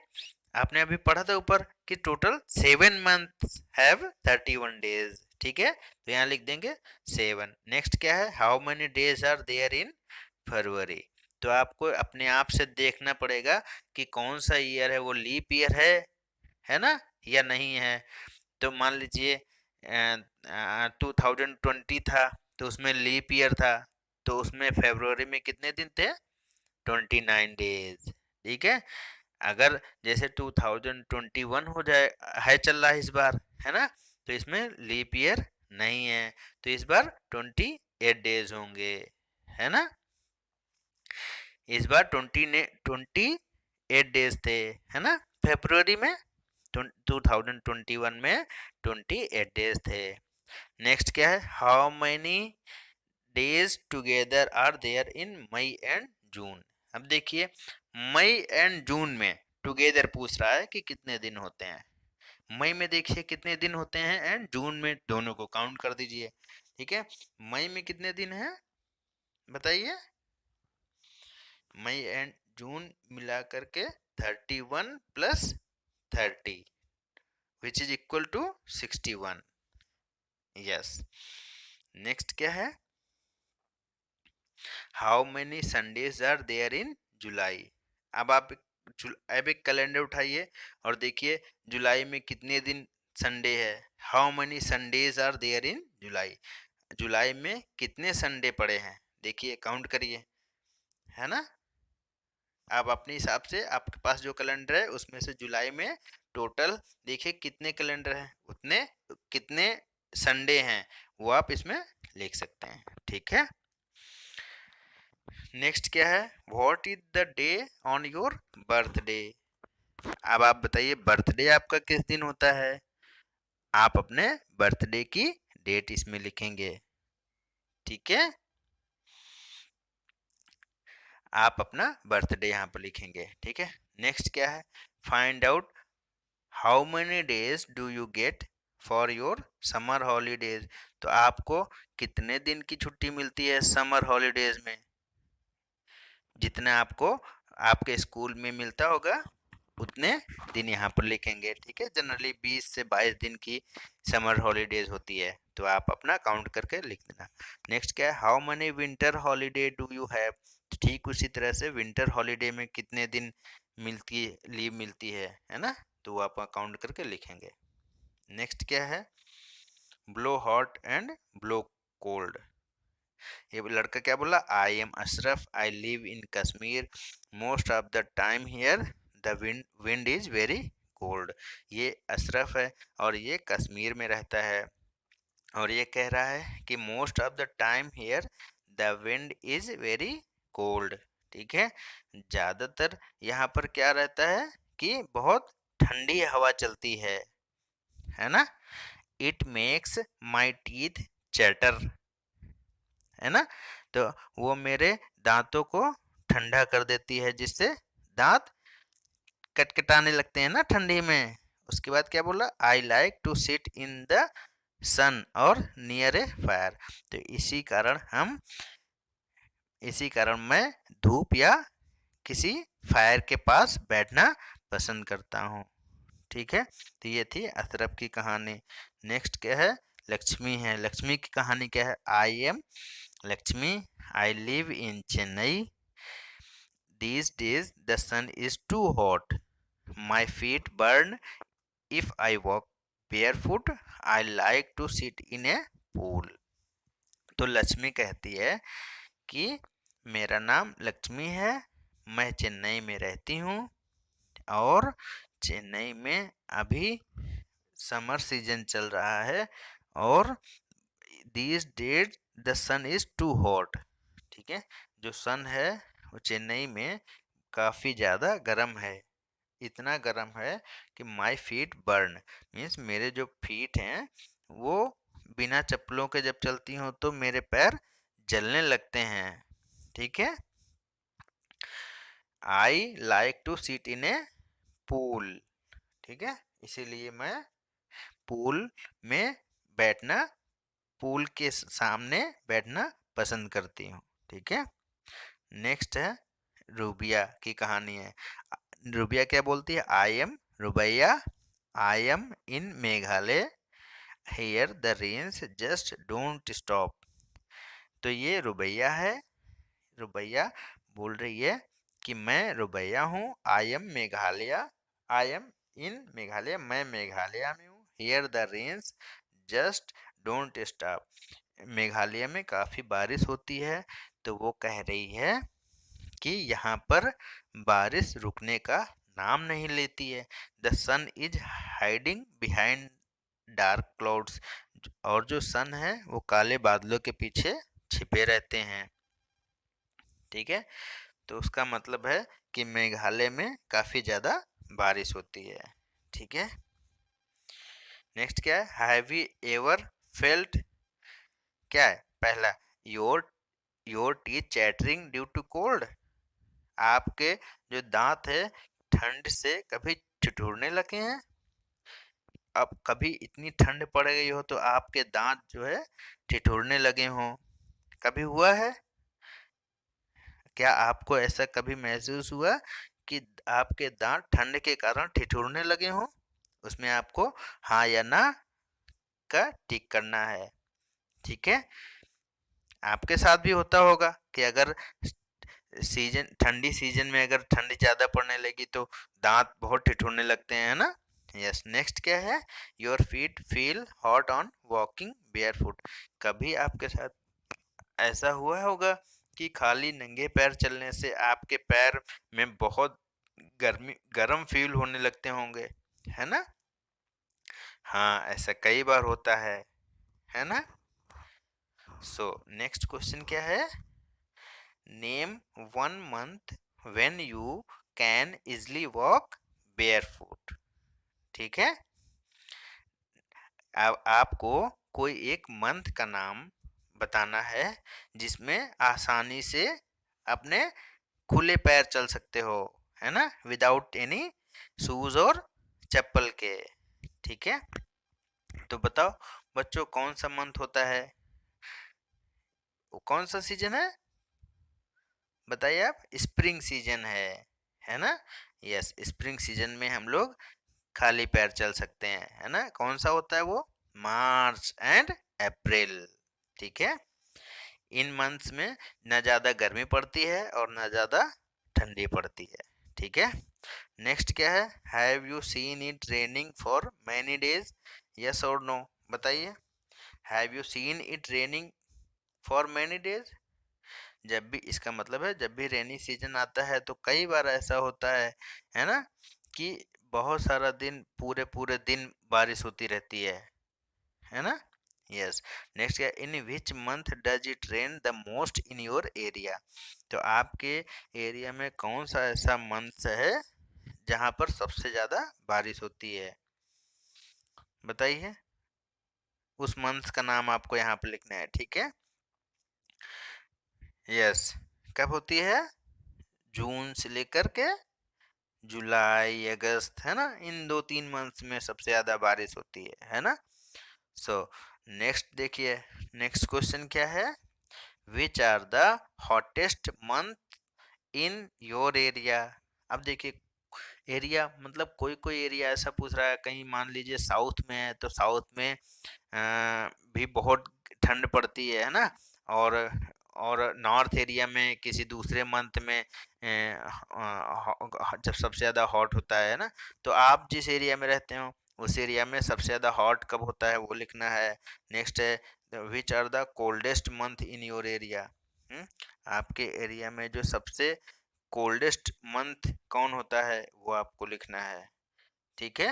A: आपने अभी पढ़ा था ऊपर कि टोटल 7 मंथ हैव 31 डेज, ठीक है। तो यहाँ लिख देंगे 7। नेक्स्ट क्या है? How many days are there in February. तो आपको अपने आप से देखना पड़ेगा कि कौन सा ईयर है, वो लीप ईयर है ना, या नहीं है। तो मान लीजिए 2020 था, तो उसमें लीप ईयर था, तो उसमें फरवरी में कितने दिन थे? 29 डेज। ठीक है, अगर जैसे 2021 हो जाए है चल रहा है इस बार, है ना, तो इसमें लीप ईयर नहीं है, तो इस बार 28 डेज होंगे, है ना। इस बार 28 डेज थे, है ना, फरवरी में 2021 में 28 डेज थे। नेक्स्ट क्या है, how many days together are there in May and June. अब देखिए, मई एंड जून में टुगेदर पूछ रहा है कि कितने दिन होते हैं। मई में देखिए कितने दिन होते हैं, एंड जून में, दोनों को काउंट कर दीजिए। ठीक है, मई में कितने दिन हैं बताइए? मई एंड जून मिला करके 31 plus 30 which is equal to 61। Yes. Next क्या है, how many Sundays are there in July. अब आप अब एक कैलेंडर उठाइए और देखिए जुलाई में कितने दिन संडे है। How many Sundays are there in July, जुलाई में कितने संडे पड़े हैं, देखिए काउंट करिए, है ना। आप अपने हिसाब से, आपके पास जो कैलेंडर है उसमें से जुलाई में टोटल देखिए कितने कैलेंडर हैं, उतने कितने संडे हैं वो आप इसमें लिख सकते हैं। ठीक है, नेक्स्ट क्या है, what is the day on your birthday. अब आप बताइए बर्थडे आपका किस दिन होता है, आप अपने बर्थडे की डेट इसमें लिखेंगे। ठीक है, आप अपना बर्थडे यहाँ पर लिखेंगे। ठीक है, नेक्स्ट क्या है, find out how many days do you get for your summer holidays. तो आपको कितने दिन की छुट्टी मिलती है समर हॉलीडेज में, जितना आपको आपके स्कूल में मिलता होगा उतने दिन यहाँ पर लिखेंगे। ठीक है, जनरली 20 से 22 दिन की समर हॉलीडेज होती है, तो आप अपना काउंट करके लिख देना। नेक्स्ट क्या है, how many winter holiday do you have. ठीक उसी तरह से विंटर हॉलीडे में कितने दिन मिलती लीव मिलती है ना, तो वो आप काउंट करके लिखेंगे। नेक्स्ट क्या है, blow hot and blow cold. ये लड़का क्या बोला, I am Ashraf, I live in Kashmir, most of the time here the wind is very cold. ये अशरफ है और ये कश्मीर में रहता है, और ये कह रहा है कि most of the time here the wind is very cold. ठीक है, ज़्यादातर यहाँ पर क्या रहता है कि बहुत ठंडी हवा चलती है ना। It makes my teeth chatter, है ना, तो वो मेरे दांतों को ठंडा कर देती है, जिससे दांत कटकटाने लगते हैं ना ठंडी में। उसके बाद क्या बोला, I like to sit in the sun और नियर ए फायर। तो इसी कारण मैं धूप या किसी फायर के पास बैठना पसंद करता हूँ। ठीक है, तो ये थी अशरफ की कहानी। नेक्स्ट क्या है, लक्ष्मी है। लक्ष्मी की कहानी क्या है, I M Lakshmi, I live in Chennai, these days the sun is too hot, my feet burn if I walk barefoot, I like to sit in a pool। तो लक्ष्मी कहती है कि मेरा नाम लक्ष्मी है, मैं चेन्नई में रहती हूँ, और चेन्नई में अभी समर सीजन चल रहा है, और these days the sun is too hot। ठीक है, जो सन है वो चेन्नई में काफ़ी ज़्यादा गर्म है, इतना गर्म है कि माई फीट बर्न, मीन्स मेरे जो फीट हैं वो बिना चप्पलों के जब चलती हूँ तो मेरे पैर जलने लगते हैं। ठीक है, I like to sit in a pool. ठीक है, इसीलिए मैं पूल में बैठना, पूल के सामने बैठना पसंद करती हूँ। ठीक है, नेक्स्ट है रूबिया की कहानी है। रूबिया क्या बोलती है, I am Rubaiya, I am in Meghalaya, here the rains just don't stop. तो ये रुबैया है, रुबैया बोल रही है कि मैं रुबैया हूँ, I am Meghalaya, I am in Meghalaya, मैं मेघालय में हूँ, here the rains just don't stop, Meghalaya में काफ़ी बारिश होती है, तो वो कह रही है कि यहाँ पर बारिश रुकने का नाम नहीं लेती है। The sun is hiding behind dark clouds, और जो सन है वो काले बादलों के पीछे छिपे रहते हैं। ठीक है, तो उसका मतलब है कि मेघालय में काफी ज्यादा बारिश होती है। ठीक है, नेक्स्ट क्या है, हैव यू एवर फेल्ट, क्या है पहला, your your teeth chattering due to cold, आपके जो दांत है ठंड से कभी ठिठुरने लगे हैं। अब कभी इतनी ठंड पड़ गई हो तो आपके दांत जो है ठिठुरने लगे हों, कभी हुआ है? क्या आपको ऐसा कभी महसूस हुआ कि आपके दांत ठंड के कारण ठिठुरने लगे हों? उसमें आपको हाँ या ना का टिक करना है। ठीक है, आपके साथ भी होता होगा कि अगर सीजन ठंडी सीजन में अगर ठंड ज्यादा पड़ने लगी तो दांत बहुत ठिठुरने लगते हैं, है ना। यस, नेक्स्ट क्या है, your feet feel hot on walking barefoot, कभी आपके साथ ऐसा हुआ होगा कि खाली नंगे पैर चलने से आपके पैर में बहुत गर्म फील होने लगते होंगे, है ना। हाँ, ऐसा कई बार होता है ना। सो नेक्स्ट क्वेश्चन क्या है, name one month when you can easily walk barefoot. ठीक है, अब आपको कोई एक मंथ का नाम बताना है जिसमें आसानी से अपने खुले पैर चल सकते हो, है ना, विदाउट एनी शूज और चप्पल के। ठीक है, तो बताओ बच्चों कौन सा मंथ होता है, वो कौन सा सीजन है, बताइए आप। स्प्रिंग सीजन है ना। यस, स्प्रिंग सीजन में हम लोग खाली पैर चल सकते हैं, है ना। कौन सा होता है वो, मार्च एंड अप्रैल। ठीक है, इन मंथ्स में न ज्यादा गर्मी पड़ती है और न ज्यादा ठंडी पड़ती है। ठीक है, नेक्स्ट क्या है, have you seen it raining for many days, yes और नो, बताइए। Have you seen it raining for many days, जब भी, इसका मतलब है जब भी रेनी सीजन आता है तो कई बार ऐसा होता है ना, कि बहुत सारा दिन पूरे पूरे दिन बारिश होती रहती है ना। यस, नेक्स्ट क्या, in which month does it rain the most in your area, तो आपके एरिया में कौन सा ऐसा मंथ है जहां पर सबसे ज्यादा बारिश होती है, बताइए। उस मंथ का नाम आपको यहाँ पे लिखना है। ठीक है, यस, कब होती है, जून से लेकर के जुलाई अगस्त, है ना, इन 2-3 मंथ्स में सबसे ज्यादा बारिश होती है ना। सो नेक्स्ट देखिए, नेक्स्ट क्वेश्चन क्या है, which are the hottest month in your area. अब देखिए, एरिया मतलब कोई कोई एरिया ऐसा पूछ रहा है, कहीं मान लीजिए साउथ में है तो साउथ में भी बहुत ठंड पड़ती है ना, और और नॉर्थ एरिया में किसी दूसरे मंथ में जब सबसे ज़्यादा हॉट होता है ना, तो आप जिस एरिया में रहते हो उस एरिया में सबसे ज़्यादा हॉट कब होता है वो लिखना है। नेक्स्ट है, which are the coldest month in your area, आपके एरिया में जो सबसे कोल्डेस्ट मंथ कौन होता है वो आपको लिखना है। ठीक है,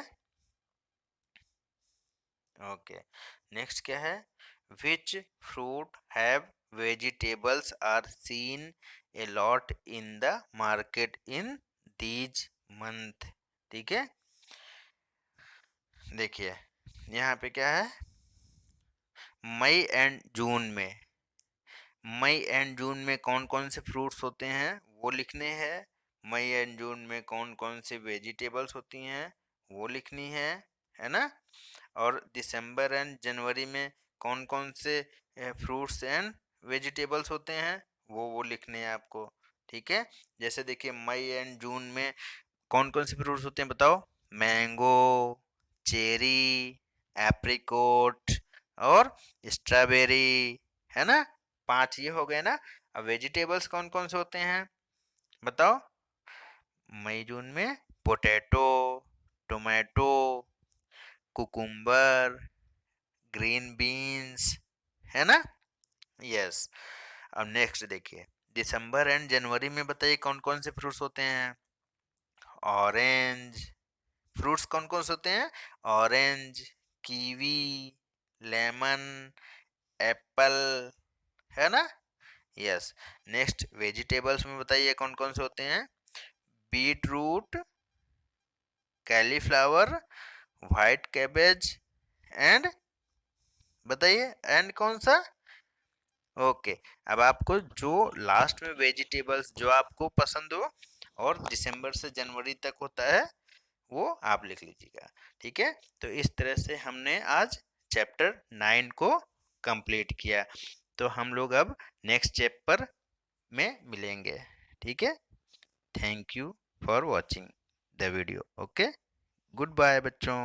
A: ओके, नेक्स्ट क्या है, which fruit have vegetables are seen a lot in the market in these month. ठीक है, देखिए यहाँ पे क्या है, मई एंड जून में, मई एंड जून में कौन कौन से फ्रूट्स होते हैं वो लिखने हैं, मई एंड जून में कौन कौन से वेजिटेबल्स होती हैं वो लिखनी है ना। और दिसंबर एंड जनवरी में कौन कौन से फ्रूट्स एंड वेजिटेबल्स होते हैं वो लिखने हैं आपको। ठीक है, जैसे देखिए मई एंड जून में कौन कौन से फ्रूट्स होते हैं बताओ, मैंगो, चेरी, एप्रिकोट और स्ट्रॉबेरी, है ना। 5 ये हो गए ना। अब वेजिटेबल्स कौन कौन से होते हैं बताओ, मई जून में potato, tomato, cucumber, green beans, है ना। यस, अब नेक्स्ट देखिए, दिसंबर एंड जनवरी में बताइए कौन कौन से फ्रूट्स होते हैं। ऑरेंज, फ्रूट्स कौन कौन से होते हैं? ऑरेंज, कीवी, लेमन, एप्पल, है ना? यस। नेक्स्ट वेजिटेबल्स में बताइए कौन कौन से होते हैं? Beetroot, cauliflower, white cabbage and, बताइए एंड कौन सा? ओके। अब आपको जो लास्ट में वेजिटेबल्स जो आपको पसंद हो और दिसंबर से जनवरी तक होता है वो आप लिख लीजिएगा। ठीक है, तो इस तरह से हमने आज चैप्टर 9 को कंप्लीट किया। तो हम लोग अब नेक्स्ट चैप्टर में मिलेंगे। ठीक है, thank you for watching the video. Okay, goodbye बच्चों।